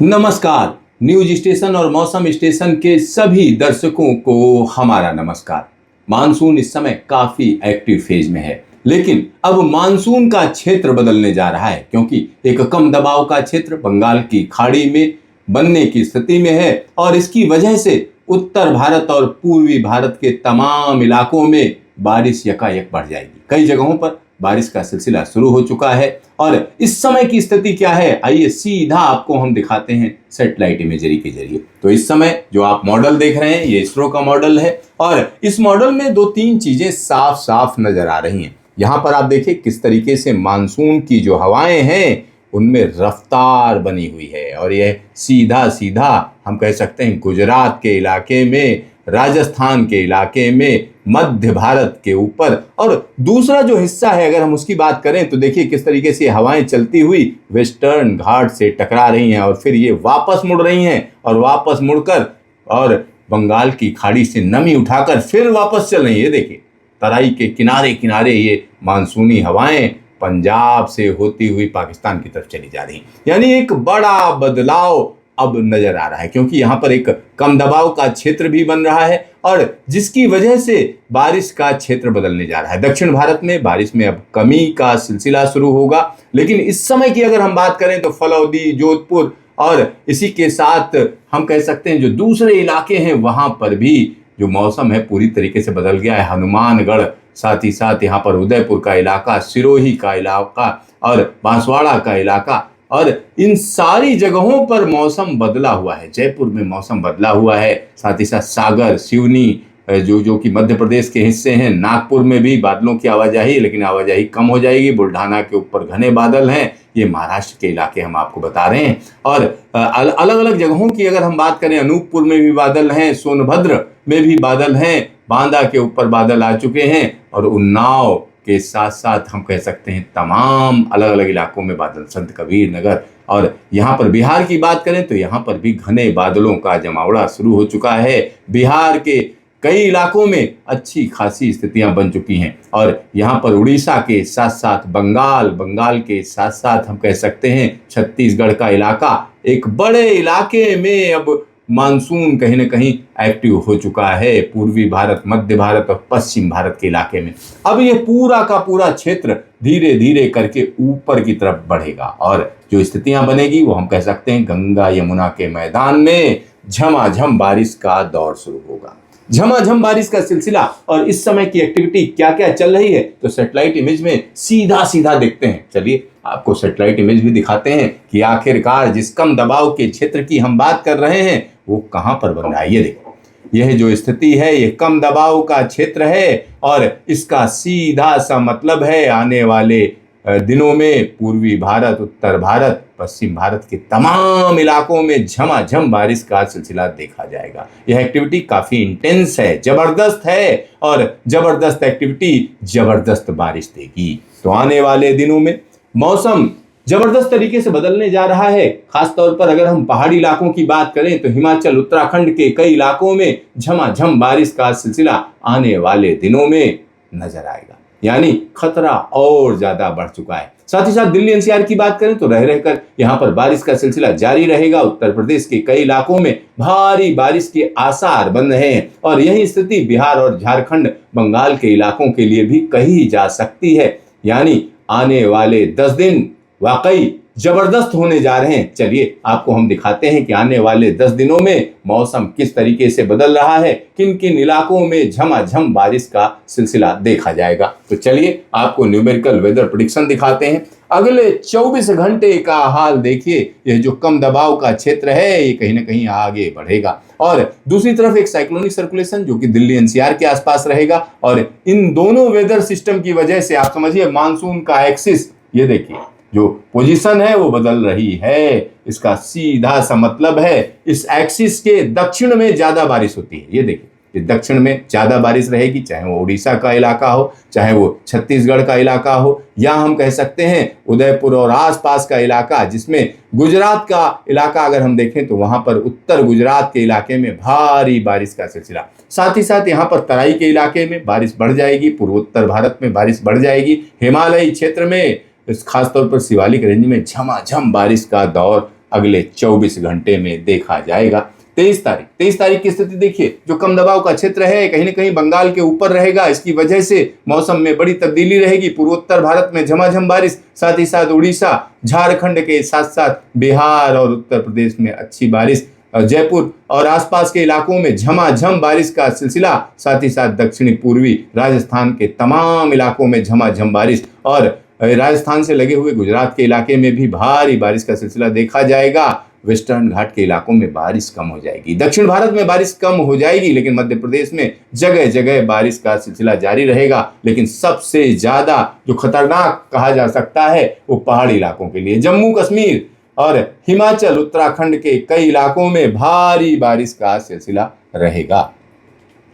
नमस्कार। News station और मौसम स्टेशन के सभी दर्शकों को हमारा नमस्कार। मानसून इस समय काफी एक्टिव फेज में है, लेकिन अब मानसून का क्षेत्र बदलने जा रहा है, क्योंकि एक कम दबाव का क्षेत्र बंगाल की खाड़ी में बनने की स्थिति में है और इसकी वजह से उत्तर भारत और पूर्वी भारत के तमाम इलाकों में बारिश यकायक बढ़ जाएगी। कई जगहों पर बारिश का सिलसिला शुरू हो चुका है और इस समय की स्थिति क्या है, आइए सीधा आपको हम दिखाते हैं सैटेलाइट इमेजरी के जरिए। तो इस समय जो आप मॉडल देख रहे हैं, ये इसरो का मॉडल है और इस मॉडल में दो तीन चीजें साफ साफ नजर आ रही हैं। यहाँ पर आप देखिए किस तरीके से मानसून की जो हवाएं हैं उनमें रफ्तार बनी हुई है और यह सीधा सीधा हम कह सकते हैं गुजरात के इलाके में, राजस्थान के इलाके में, मध्य भारत के ऊपर। और दूसरा जो हिस्सा है अगर हम उसकी बात करें तो देखिए किस तरीके से हवाएं चलती हुई वेस्टर्न घाट से टकरा रही हैं और फिर ये वापस मुड़ रही हैं और वापस मुड़कर और बंगाल की खाड़ी से नमी उठाकर फिर वापस चल रही है। देखिए तराई के किनारे किनारे ये मानसूनी हवाएं पंजाब से होती हुई पाकिस्तान की तरफ चली जा रही हैं। यानी एक बड़ा बदलाव अब नजर आ रहा है, क्योंकि यहाँ पर एक कम दबाव का क्षेत्र भी बन रहा है और जिसकी वजह से बारिश का क्षेत्र बदलने जा रहा है। दक्षिण भारत में बारिश में अब कमी का सिलसिला शुरू होगा, लेकिन इस समय की अगर हम बात करें तो फलौदी, जोधपुर और इसी के साथ हम कह सकते हैं जो दूसरे इलाके हैं वहां पर भी जो मौसम है पूरी तरीके से बदल गया है। हनुमानगढ़, साथ ही साथ यहाँ पर उदयपुर का इलाका, सिरोही का इलाका और बांसवाड़ा का इलाका, और इन सारी जगहों पर मौसम बदला हुआ है। जयपुर में मौसम बदला हुआ है, साथ ही साथ सागर, सिवनी जो कि मध्य प्रदेश के हिस्से हैं, नागपुर में भी बादलों की आवाजाही, लेकिन आवाजाही कम हो जाएगी। बुल्ढाना के ऊपर घने बादल हैं, ये महाराष्ट्र के इलाके हम आपको बता रहे हैं। और अलग अलग जगहों की अगर हम बात करें, अनूपपुर में भी बादल हैं, सोनभद्र में भी बादल हैं, बांदा के ऊपर बादल आ चुके हैं और उन्नाव के साथ साथ हम कह सकते हैं तमाम अलग अलग इलाकों में बादल, संत कबीर नगर। और यहाँ पर बिहार की बात करें तो यहाँ पर भी घने बादलों का जमावड़ा शुरू हो चुका है। बिहार के कई इलाकों में अच्छी खासी स्थितियां बन चुकी हैं और यहाँ पर उड़ीसा के साथ साथ बंगाल के साथ साथ हम कह सकते हैं छत्तीसगढ़ का इलाका, एक बड़े इलाके में अब मानसून कहीं न कहीं एक्टिव हो चुका है। पूर्वी भारत, मध्य भारत और पश्चिम भारत के इलाके में अब ये पूरा का पूरा क्षेत्र धीरे धीरे करके ऊपर की तरफ बढ़ेगा और जो स्थितियां बनेगी वो हम कह सकते हैं गंगा यमुना के मैदान में झमाझम बारिश का दौर शुरू होगा। झमाझम बारिश का सिलसिला और इस समय की एक्टिविटी क्या क्या चल रही है तो सैटेलाइट इमेज में सीधा सीधा देखते हैं। चलिए आपको सैटेलाइट इमेज भी दिखाते हैं कि आखिरकार जिस कम दबाव के क्षेत्र की हम बात कर रहे हैं वो कहां पर बन रहा है। ये देखो, यह जो स्थिति है ये कम दबाव का क्षेत्र है और इसका सीधा सा मतलब है आने वाले दिनों में पूर्वी भारत, उत्तर भारत, पश्चिम भारत के तमाम इलाकों में झमाझम बारिश का सिलसिला देखा जाएगा। यह एक्टिविटी काफी इंटेंस है, जबरदस्त है और जबरदस्त एक्टिविटी जबरदस्त बारिश देगी। तो आने वाले दिनों में मौसम जबरदस्त तरीके से बदलने जा रहा है। खासतौर पर अगर हम पहाड़ी इलाकों की बात करें तो हिमाचल, उत्तराखंड के कई इलाकों में झमाझम बारिश का सिलसिला आने वाले दिनों में नजर आएगा, यानी खतरा और ज्यादा बढ़ चुका है। साथ ही साथ दिल्ली एनसीआर की बात करें तो रह रहकर यहाँ पर बारिश का सिलसिला जारी रहेगा। उत्तर प्रदेश के कई इलाकों में भारी बारिश के आसार बन रहे हैं और यही स्थिति बिहार और झारखंड, बंगाल के इलाकों के लिए भी कही जा सकती है। यानी आने वाले 10 दिन वाकई जबरदस्त होने जा रहे हैं। चलिए आपको हम दिखाते हैं कि आने वाले 10 दिनों में मौसम किस तरीके से बदल रहा है, किन किन इलाकों में झमाझम बारिश का सिलसिला देखा जाएगा। तो चलिए आपको न्यूमेरिकल वेदर प्रेडिक्शन दिखाते हैं। अगले 24 घंटे का हाल देखिए, यह जो कम दबाव का क्षेत्र है ये कहीं ना कहीं आगे बढ़ेगा और दूसरी तरफ एक साइक्लोनिक सर्कुलेशन जो कि दिल्ली एनसीआर के आसपास रहेगा और इन दोनों वेदर सिस्टम की वजह से आप समझिए मानसून का एक्सिस, ये देखिए जो पोजीशन है वो बदल रही है। इसका सीधा सा मतलब है इस एक्सिस के दक्षिण में ज्यादा बारिश होती है। ये देखिए दक्षिण में ज्यादा बारिश रहेगी, चाहे वो उड़ीसा का इलाका हो, चाहे वो छत्तीसगढ़ का इलाका हो, या हम कह सकते हैं उदयपुर और आसपास का इलाका, जिसमें गुजरात का इलाका अगर हम देखें तो वहां पर उत्तर गुजरात के इलाके में भारी बारिश का सिलसिला। साथ ही साथ यहाँ पर तराई के इलाके में बारिश बढ़ जाएगी, पूर्वोत्तर भारत में बारिश बढ़ जाएगी, हिमालयी क्षेत्र में खासतौर पर शिवालिक रेंज में झमाझम बारिश का दौर अगले 24 घंटे में देखा जाएगा। 23 तारीख की स्थिति देखिए, जो कम दबाव का क्षेत्र है कहीं ना कहीं बंगाल के ऊपर रहेगा। इसकी वजह से मौसम में बड़ी तब्दीली रहेगी। पूर्वोत्तर भारत में झमाझम बारिश, साथ ही साथ उड़ीसा, झारखंड के साथ साथ बिहार और उत्तर प्रदेश में अच्छी बारिश, जयपुर और आसपास के इलाकों में झमाझम बारिश का सिलसिला, साथ ही साथ दक्षिणी पूर्वी राजस्थान के तमाम इलाकों में झमाझम बारिश, और राजस्थान से लगे हुए गुजरात के इलाके में भी भारी बारिश का सिलसिला देखा जाएगा। वेस्टर्न घाट के इलाकों में बारिश कम हो जाएगी। दक्षिण भारत में बारिश कम हो जाएगी, लेकिन मध्य प्रदेश में जगह जगह बारिश का सिलसिला जारी रहेगा। लेकिन सबसे ज्यादा जो खतरनाक कहा जा सकता है वो पहाड़ी इलाकों के लिए, जम्मू कश्मीर और हिमाचल उत्तराखंड के कई इलाकों में भारी बारिश का सिलसिला रहेगा।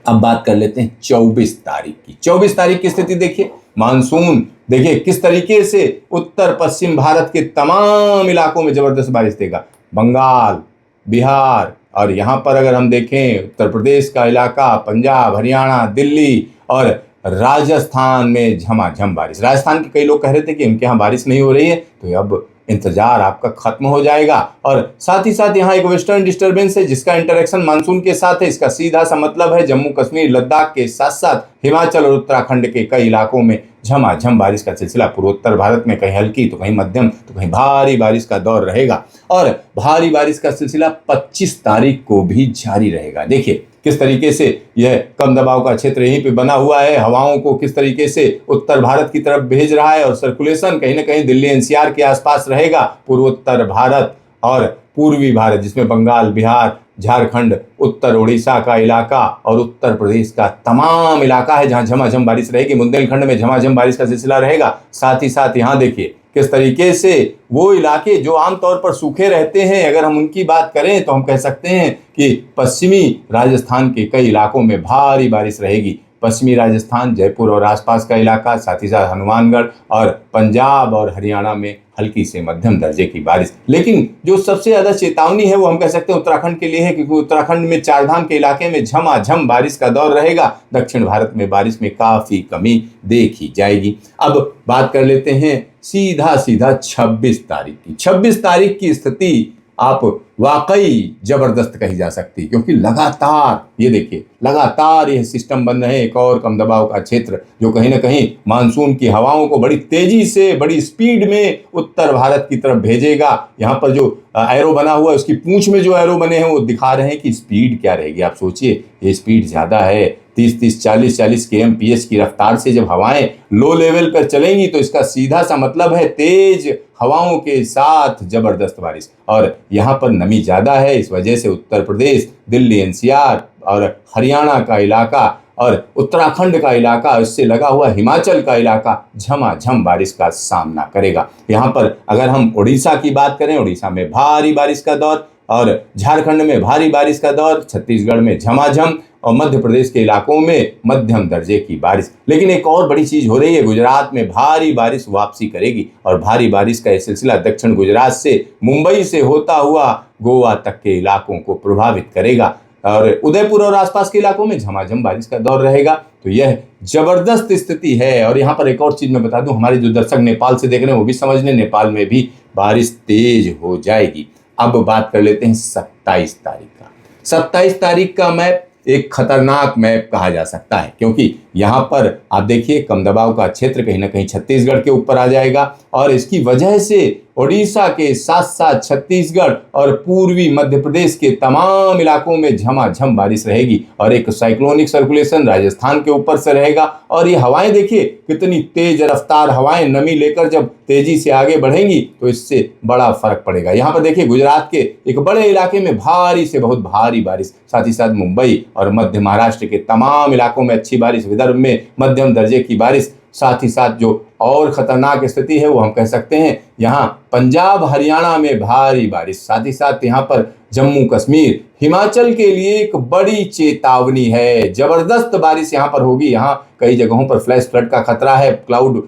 अब बात कर लेते हैं 24 तारीख की। 24 तारीख की स्थिति देखिए, मानसून देखिए किस तरीके से उत्तर पश्चिम भारत के तमाम इलाकों में जबरदस्त बारिश देगा। बंगाल, बिहार और यहाँ पर अगर हम देखें उत्तर प्रदेश का इलाका, पंजाब, हरियाणा, दिल्ली और राजस्थान में झमाझम बारिश। राजस्थान के कई लोग कह रहे थे कि उनके यहाँ बारिश नहीं हो रही है, तो अब इंतजार आपका खत्म हो जाएगा। और साथ ही साथ यहाँ एक वेस्टर्न डिस्टर्बेंस है जिसका इंटरेक्शन मानसून के साथ है। इसका सीधा सा मतलब है जम्मू कश्मीर, लद्दाख के साथ साथ हिमाचल और उत्तराखंड के कई इलाकों में झमाझम बारिश का सिलसिला। पूर्वोत्तर भारत में कहीं हल्की तो कहीं मध्यम तो कहीं भारी बारिश का दौर रहेगा, और भारी बारिश का सिलसिला 25 तारीख को भी जारी रहेगा। देखिए किस तरीके से यह कम दबाव का क्षेत्र यहीं पे बना हुआ है, हवाओं को किस तरीके से उत्तर भारत की तरफ भेज रहा है, और सर्कुलेशन कहीं ना कहीं दिल्ली एनसीआर के आसपास रहेगा। पूर्वोत्तर भारत और पूर्वी भारत जिसमें बंगाल, बिहार, झारखंड, उत्तर उड़ीसा का इलाका और उत्तर प्रदेश का तमाम इलाका है जहां झमाझम बारिश रहेगी। बुंदेलखंड में झमाझम बारिश का सिलसिला रहेगा। साथ ही साथ यहाँ देखिए किस तरीके से वो इलाके जो आमतौर पर सूखे रहते हैं, अगर हम उनकी बात करें तो हम कह सकते हैं कि पश्चिमी राजस्थान के कई इलाकों में भारी बारिश रहेगी। पश्चिमी राजस्थान, जयपुर और आसपास का इलाका, साथ ही साथ हनुमानगढ़ और पंजाब और हरियाणा में हल्की से मध्यम दर्जे की बारिश। लेकिन जो सबसे ज्यादा चेतावनी है वो हम कह सकते हैं उत्तराखंड के लिए है, क्योंकि उत्तराखंड में चारधाम के इलाके में झमाझम बारिश का दौर रहेगा। दक्षिण भारत में बारिश में काफी कमी देखी जाएगी। अब बात कर लेते हैं सीधा 26 तारीख की। 26 तारीख की स्थिति आप वाकई जबरदस्त कही जा सकती, क्योंकि लगातार ये देखिए लगातार यह सिस्टम बन रहे, एक और कम दबाव का क्षेत्र जो कहीं ना कहीं मानसून की हवाओं को बड़ी तेजी से, बड़ी स्पीड में उत्तर भारत की तरफ भेजेगा। यहाँ पर जो एरो बना हुआ है उसकी पूंछ में जो एरो बने हैं वो दिखा रहे हैं कि स्पीड क्या रहेगी। आप सोचिए ये स्पीड ज्यादा है, 30-30, 40-40 kmph की रफ्तार से जब हवाएं लो लेवल पर चलेंगी तो इसका सीधा सा मतलब है तेज हवाओं के साथ जबरदस्त बारिश। और यहाँ पर नमी ज्यादा है, इस वजह से उत्तर प्रदेश, दिल्ली एनसीआर और हरियाणा का इलाका और उत्तराखंड का इलाका, इससे लगा हुआ हिमाचल का इलाका झमाझम बारिश का सामना करेगा। यहाँ पर अगर हम उड़ीसा की बात करें, उड़ीसा में भारी बारिश का दौर, और झारखंड में भारी बारिश का दौर, छत्तीसगढ़ में झमाझम और मध्य प्रदेश के इलाकों में मध्यम दर्जे की बारिश। लेकिन एक और बड़ी चीज हो रही है, गुजरात में भारी बारिश वापसी करेगी, और भारी बारिश का यह सिलसिला दक्षिण गुजरात से मुंबई से होता हुआ गोवा तक के इलाकों को प्रभावित करेगा, और उदयपुर और आसपास के इलाकों में झमाझम बारिश का दौर रहेगा। तो यह जबरदस्त स्थिति है। और यहाँ पर एक और चीज मैं बता दूं, हमारे जो दर्शक नेपाल से देख रहे हैं वो भी समझ लें, नेपाल में भी बारिश तेज हो जाएगी। अब बात कर लेते हैं 27 तारीख का। 27 तारीख का मैप एक खतरनाक मैप कहा जा सकता है, क्योंकि यहाँ पर आप देखिए कम दबाव का क्षेत्र कहीं ना कहीं छत्तीसगढ़ के ऊपर आ जाएगा, और इसकी वजह से ओडिशा के साथ साथ छत्तीसगढ़ और पूर्वी मध्य प्रदेश के तमाम इलाकों में झमाझम बारिश रहेगी, और एक साइक्लोनिक सर्कुलेशन राजस्थान के ऊपर से रहेगा। और ये हवाएं देखिए कितनी तेज रफ्तार हवाएं नमी लेकर जब तेजी से आगे बढ़ेंगी तो इससे बड़ा फर्क पड़ेगा। यहाँ पर देखिए गुजरात के एक बड़े इलाके में भारी से बहुत भारी बारिश, साथ ही साथ मुंबई और मध्य महाराष्ट्र के तमाम इलाकों में अच्छी बारिश, विदर्भ में मध्यम दर्जे की बारिश। साथ ही साथ जो और खतरनाक स्थिति है वो हम कह सकते हैं यहाँ पंजाब हरियाणा में भारी बारिश, साथ ही साथ यहाँ पर जम्मू कश्मीर हिमाचल के लिए एक बड़ी चेतावनी है। जबरदस्त बारिश यहाँ पर होगी। यहाँ कई जगहों पर फ्लैश फ्लड का खतरा है, क्लाउड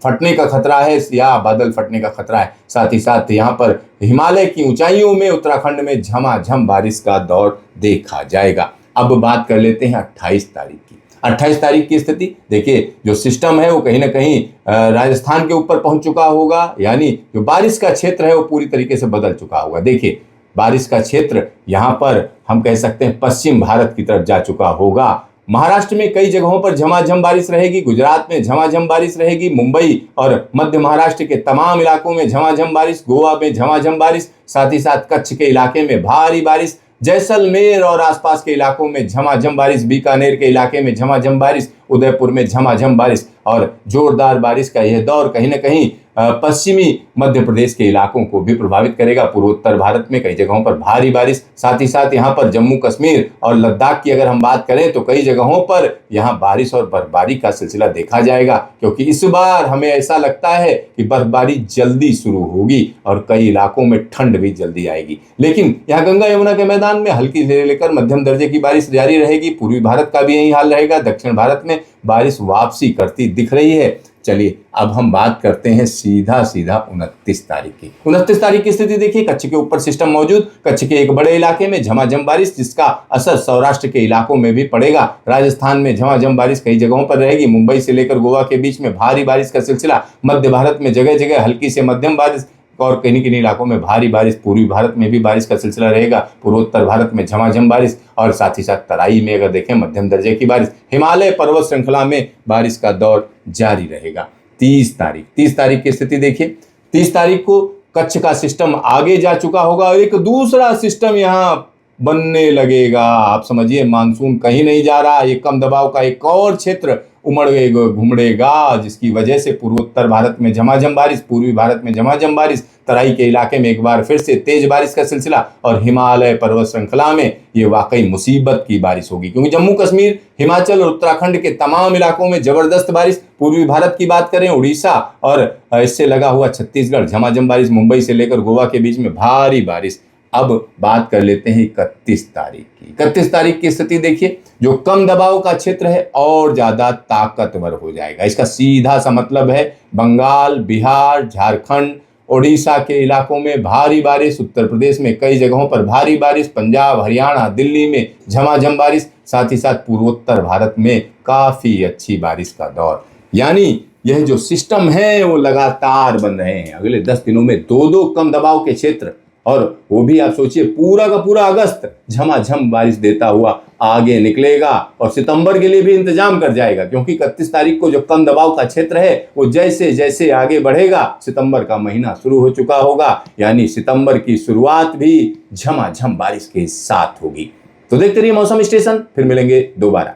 फटने का खतरा है या बादल फटने का खतरा है। साथ ही साथ यहाँ पर हिमालय की ऊंचाइयों में उत्तराखंड में झमाझम बारिश का दौर देखा जाएगा। अब बात कर लेते हैं 28 तारीख की। 28 तारीख की स्थिति देखिए, जो सिस्टम है वो कहीं ना कहीं राजस्थान के ऊपर पहुंच चुका होगा, यानी जो बारिश का क्षेत्र है वो पूरी तरीके से बदल चुका होगा। देखिए, बारिश का क्षेत्र यहां पर हम कह सकते हैं पश्चिम भारत की तरफ जा चुका होगा। महाराष्ट्र में कई जगहों पर झमाझम बारिश रहेगी, गुजरात में झमाझम बारिश रहेगी, मुंबई और मध्य महाराष्ट्र के तमाम इलाकों में झमाझम बारिश, गोवा में झमाझम बारिश, साथ ही साथ कच्छ के इलाके में भारी बारिश, जैसलमेर और आसपास के इलाकों में झमाझम बारिश, बीकानेर के इलाके में झमाझम बारिश, उदयपुर में झमाझम बारिश और जोरदार बारिश का यह दौर कहीं ना कहीं पश्चिमी मध्य प्रदेश के इलाकों को भी प्रभावित करेगा। पूर्वोत्तर भारत में कई जगहों पर भारी बारिश, साथ ही साथ यहाँ पर जम्मू कश्मीर और लद्दाख की अगर हम बात करें तो कई जगहों पर यहाँ बारिश और बर्फबारी का सिलसिला देखा जाएगा, क्योंकि इस बार हमें ऐसा लगता है कि बर्फबारी जल्दी शुरू होगी और कई इलाकों में ठंड भी जल्दी आएगी। लेकिन यहाँ गंगा यमुना के मैदान में हल्की से लेकर मध्यम दर्जे की बारिश जारी रहेगी। पूर्वी भारत का भी यही हाल रहेगा। दक्षिण भारत में बारिश वापसी करती दिख रही है। चलिए अब हम बात करते हैं सीधा 29 तारीख की। 29 तारीख की स्थिति देखिए, कच्छ के ऊपर सिस्टम मौजूद, कच्छ के एक बड़े इलाके में झमाझम बारिश, जिसका असर सौराष्ट्र के इलाकों में भी पड़ेगा। राजस्थान में झमाझम बारिश कई जगहों पर रहेगी। मुंबई से लेकर गोवा के बीच में भारी बारिश का सिलसिला। मध्य भारत में जगह जगह हल्की से मध्यम बारिश और किन्हीं किन्हीं इलाकों में भारी बारिश। पूर्वी भारत में भी बारिश का सिलसिला रहेगा। पूर्वोत्तर भारत में झमाझम बारिश और साथ ही साथ तराई में अगर देखें मध्यम दर्जे की बारिश। हिमालय पर्वत श्रृंखला में बारिश का दौर जारी रहेगा। 30 तारीख की स्थिति देखिए, 30 तारीख को कच्छ का सिस्टम आगे जा चुका होगा और एक दूसरा सिस्टम यहाँ बनने लगेगा। आप समझिए, मानसून कहीं नहीं जा रहा, ये कम दबाव का एक और क्षेत्र घुमड़ेगा, जिसकी वजह से पूर्वोत्तर भारत में झमाझम बारिश, पूर्वी भारत में झमाझम बारिश, तराई के इलाके में एक बार फिर से तेज बारिश का सिलसिला और हिमालय पर्वत श्रृंखला में ये वाकई मुसीबत की बारिश होगी, क्योंकि जम्मू कश्मीर, हिमाचल और उत्तराखंड के तमाम इलाकों में जबरदस्त बारिश। पूर्वी भारत की बात करें, उड़ीसा और इससे लगा हुआ छत्तीसगढ़ झमाझम बारिश, मुंबई से लेकर गोवा के बीच में भारी बारिश। अब बात कर लेते हैं 31 तारीख की। 31 तारीख की स्थिति देखिए, जो कम दबाव का क्षेत्र है और ज्यादा ताकतवर हो जाएगा। इसका सीधा सा मतलब है बंगाल, बिहार, झारखंड, ओडिशा के इलाकों में भारी बारिश, उत्तर प्रदेश में कई जगहों पर भारी बारिश, पंजाब, हरियाणा, दिल्ली में झमाझम बारिश, साथ ही साथ पूर्वोत्तर भारत में काफी अच्छी बारिश का दौर। यानी यह जो सिस्टम है वो लगातार बन रहे हैं। अगले 10 दिनों में 2 कम दबाव के क्षेत्र, और वो भी आप सोचिए पूरा का पूरा अगस्त झमाझम बारिश देता हुआ आगे निकलेगा और सितंबर के लिए भी इंतजाम कर जाएगा, क्योंकि 31 तारीख को जो कम दबाव का क्षेत्र है वो जैसे जैसे आगे बढ़ेगा सितंबर का महीना शुरू हो चुका होगा, यानी सितंबर की शुरुआत भी झमाझम बारिश के साथ होगी। तो देखते रहिए मौसम स्टेशन, फिर मिलेंगे दोबारा।